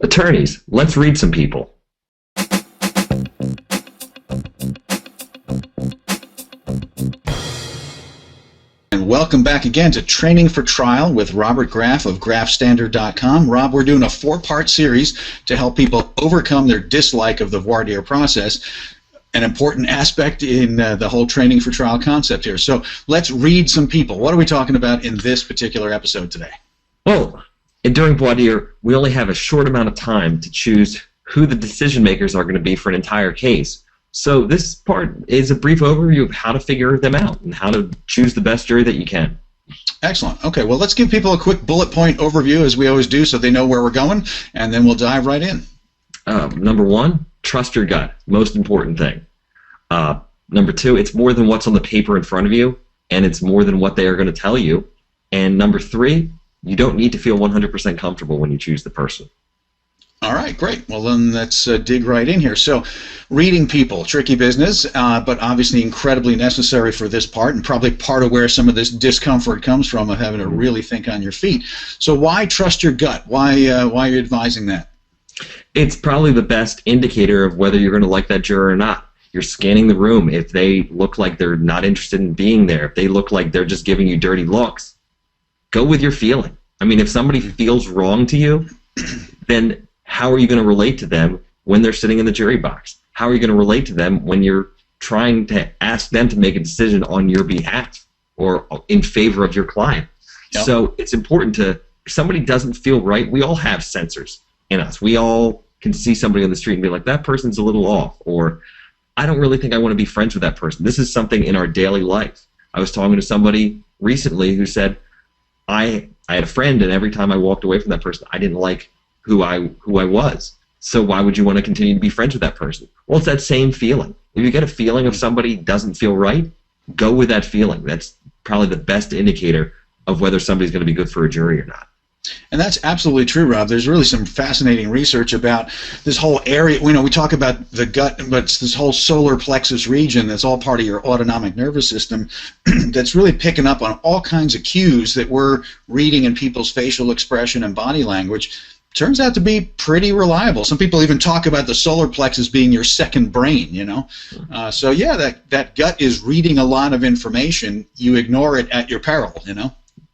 Attorneys, let's read some people. And welcome back again to Training for Trial with Robert Graff of GraffStandard.com. Rob, we're doing a 4-part series to help people overcome their dislike of the voir dire process, an important aspect in the whole training for trial concept here. So let's read some people. What are we talking about in this particular episode today? Well, during voir dire, we only have a short amount of time to choose who the decision makers are going to be for an entire case. So this part is a brief overview of how to figure them out and how to choose the best jury that you can. Excellent. Okay, well, let's give people a quick bullet point overview, as we always do, so they know where we're going, and then we'll dive right in. Number 1, trust your gut. Most important thing. Number 2, it's more than what's on the paper in front of you, and it's more than what they are going to tell you. And number 3, you don't need to feel 100% comfortable when you choose the person. All right, great. Well, then let's dig right in here. So, reading people, tricky business, but obviously incredibly necessary for this part, and probably part of where some of this discomfort comes from of having to really think on your feet. So, why trust your gut? Why are you advising that? It's probably the best indicator of whether you're going to like that juror or not. You're scanning the room. If they look like they're not interested in being there, if they look like they're just giving you dirty looks, go with your feeling. I mean, if somebody feels wrong to you, then how are you going to relate to them when they're sitting in the jury box? How are you going to relate to them when you're trying to ask them to make a decision on your behalf or in favor of your client? Yep. So it's important to, if somebody doesn't feel right, we all have sensors in us. We all can see somebody on the street and be like, that person's a little off, or I don't really think I want to be friends with that person. This is something in our daily life. I was talking to somebody recently who said, I had a friend, and every time I walked away from that person, I didn't like who I was. So why would you want to continue to be friends with that person? Well, it's that same feeling. If you get a feeling of somebody doesn't feel right, go with that feeling. That's probably the best indicator of whether somebody's going to be good for a jury or not. And that's absolutely true, Rob. There's really some fascinating research about this whole area. We talk about the gut, but it's this whole solar plexus region that's all part of your autonomic nervous system that's really picking up on all kinds of cues that we're reading in people's facial expression and body language. Turns out to be pretty reliable. Some people even talk about the solar plexus being your second brain, So yeah, that gut is reading a lot of information. You ignore it at your peril,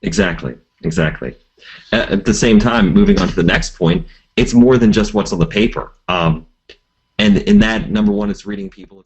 Exactly. At the same time, moving on to the next point, it's more than just what's on the paper. And in that, number 1, it's reading people.